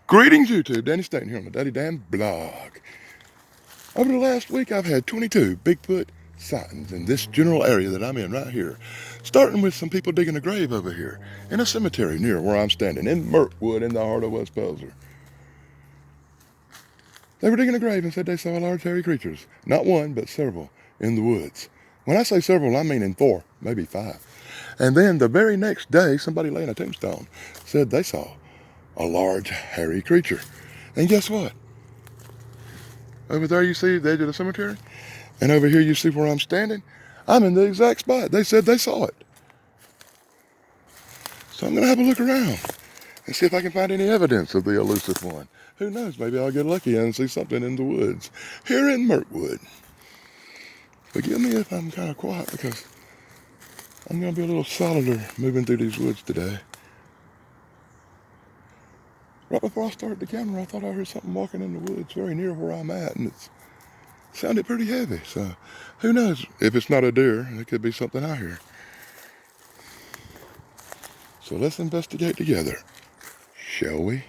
Greetings YouTube, Danny Stanton here on the Daddy Dan blog. Over the last week I've had 22 Bigfoot sightings in this general area that I'm in right here. Starting with some people digging a grave over here in a cemetery near where I'm standing in Mirkwood in the heart of West Pelzer. They were digging a grave and said they saw large hairy creatures. Not one, but several in the woods. When I say several, I mean in 4, maybe 5. And then the very next day, somebody laying a tombstone said they saw a large hairy creature. And guess what? Over there you see the edge of the cemetery, and over here you see where I'm standing. I'm in the exact spot. They said they saw it. So I'm going to have a look around and see if I can find any evidence of the elusive one. Who knows, maybe I'll get lucky and see something in the woods here in Mirkwood. Forgive me if I'm kind of quiet because I'm going to be a little solider moving through these woods today. Right before I started the camera, I thought I heard something walking in the woods very near where I'm at, and it sounded pretty heavy. So who knows? If it's not a deer, it could be something out here. So let's investigate together, shall we?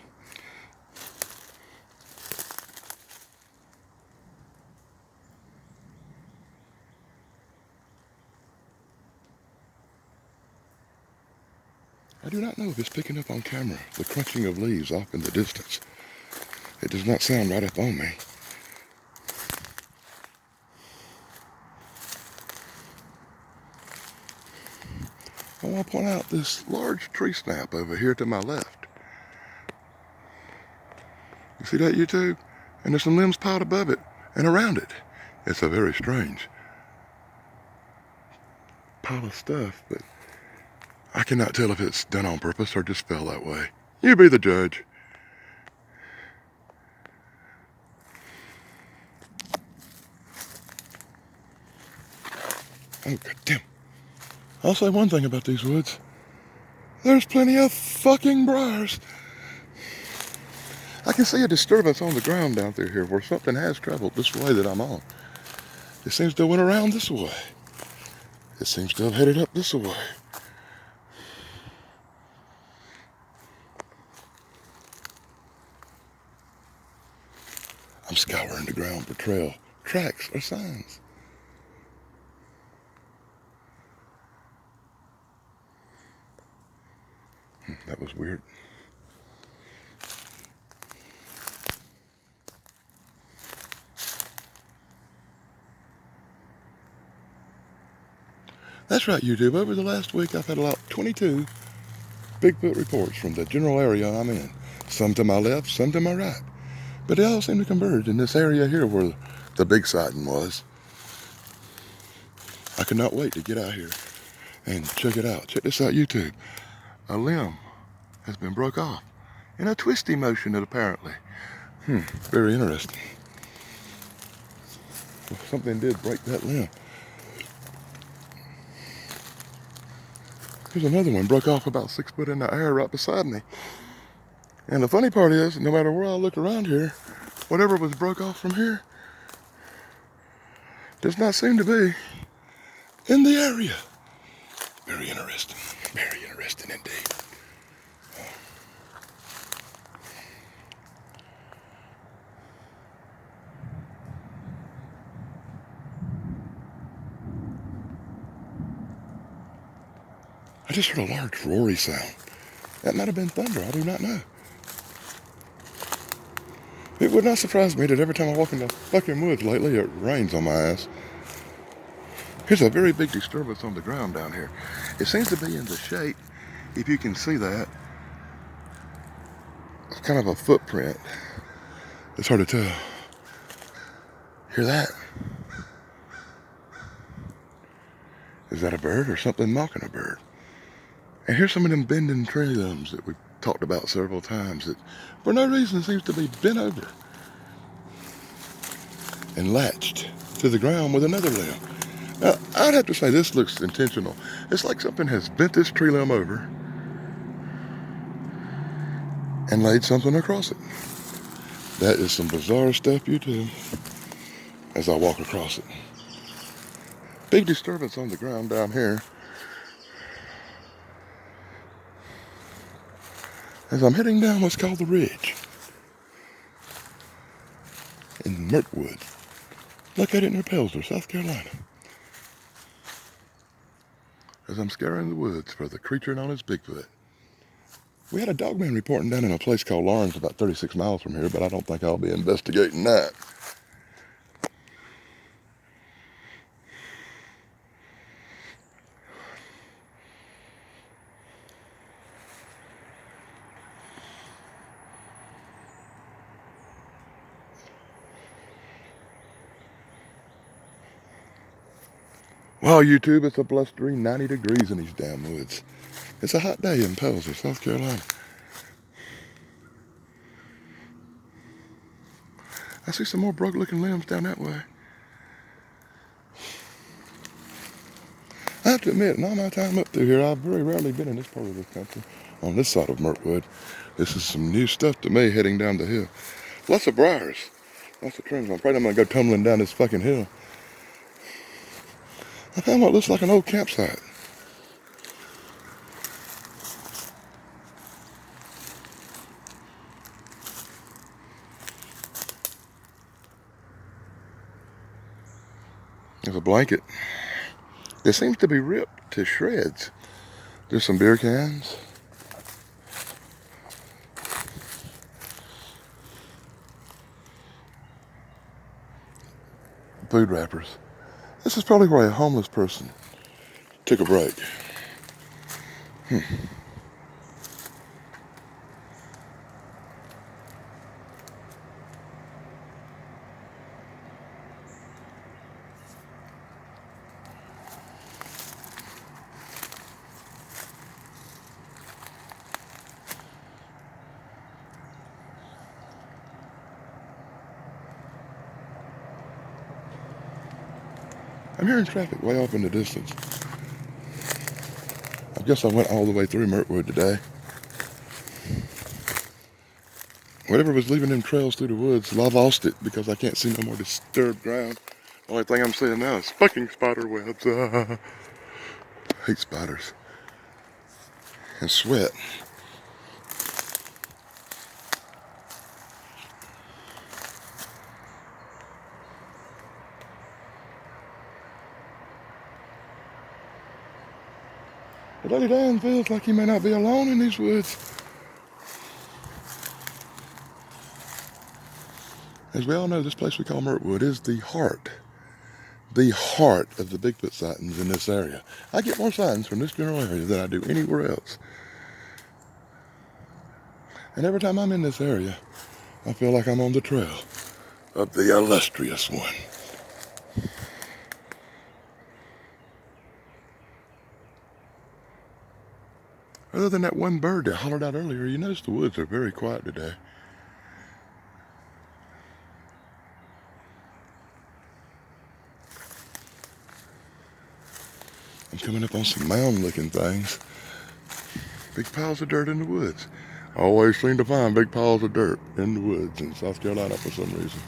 I do not know if it's picking up on camera, the crunching of leaves off in the distance. It does not sound right up on me. I want to point out this large tree snap over here to my left. You see that, YouTube? And there's some limbs piled above it and around it. It's a very strange pile of stuff, but I cannot tell if it's done on purpose or just fell that way. You be the judge. Oh, goddamn. I'll say one thing about these woods. There's plenty of fucking briars. I can see a disturbance on the ground down through here where something has traveled this way that I'm on. It seems to have went around this way. It seems to have headed up this way. I'm scouring the ground for trail tracks or signs. That was weird. That's right, YouTube. Over the last week, I've had about 22 Bigfoot reports from the general area I'm in. Some to my left, some to my right. But they all seem to converge in this area here where the big sighting was. I could not wait to get out here and check it out. Check this out, YouTube. A limb has been broke off in a twisty motion, apparently. Very interesting. Something did break that limb. Here's another one, broke off about 6 foot in the air right beside me. And the funny part is, no matter where I look around here, whatever was broke off from here does not seem to be in the area. Very interesting indeed. I just heard a large roaring sound. That might have been thunder, I do not know. It would not surprise me that every time I walk in the fucking woods lately, it rains on my ass. Here's a very big disturbance on the ground down here. It seems to be in the shape, if you can see that, it's kind of a footprint. It's hard to tell. Hear that? Is that a bird or something mocking a bird? And here's some of them bending tree limbs that we've talked about several times that for no reason seems to be bent over and latched to the ground with another limb. Now, I'd have to say this looks intentional. It's like something has bent this tree limb over and laid something across it. That is some bizarre stuff, YouTube, as I walk across it. Big disturbance on the ground down here. As I'm heading down what's called the ridge. Mirtwood, located near Pelzer, South Carolina. As I'm scouring the woods for the creature known as Bigfoot. We had a dogman reporting down in a place called Lawrence, about 36 miles from here, but I don't think I'll be investigating that. Wow, YouTube, it's a blustering 90 degrees in these damn woods. It's a hot day in Pelzer, South Carolina. I see some more broke-looking limbs down that way. I have to admit, in all my time up through here, I've very rarely been in this part of the country, on this side of Mirtwood. This is some new stuff to me heading down the hill. Lots of briars, lots of trims. I'm afraid I'm going to go tumbling down this fucking hill. I found what looks like an old campsite. There's a blanket. It seems to be ripped to shreds. There's some beer cans. Food wrappers. This is probably where a homeless person took a break. I'm hearing traffic way off in the distance. I guess I went all the way through Mirtwood today. Whatever was leaving them trails through the woods, I lost it because I can't see no more disturbed ground. The only thing I'm seeing now is fucking spider webs. I hate spiders. And sweat. But Lady Dan feels like he may not be alone in these woods. As we all know, this place we call Mirtwood is the heart of the Bigfoot sightings in this area. I get more sightings from this general area than I do anywhere else. And every time I'm in this area, I feel like I'm on the trail of the illustrious one. Other than that one bird that hollered out earlier, you notice the woods are very quiet today. I'm coming up on some mound-looking things. Big piles of dirt in the woods. I always seem to find big piles of dirt in the woods in South Carolina for some reason.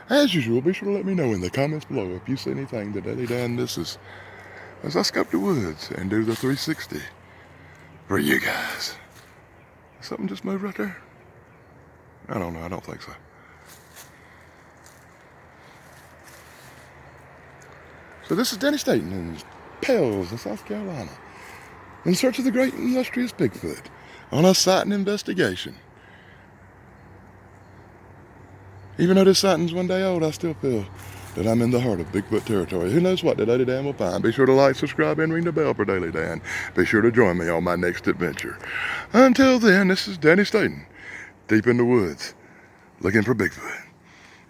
As usual, be sure to let me know in the comments below if you see anything that Lady Dan misses as I scope the woods and do the 360 for you guys. Something just moved right there? I don't know, I don't think so. So this is Danny Staten in Pelzer, South Carolina, in search of the great and illustrious Bigfoot on a sighting investigation. Even though this sighting's one day old, I still feel that I'm in the heart of Bigfoot territory. Who knows what the Lady Dan will find. Be sure to like, subscribe, and ring the bell for Daily Dan. Be sure to join me on my next adventure. Until then, this is Danny Staten, deep in the woods, looking for Bigfoot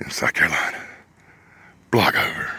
in South Carolina. Block over.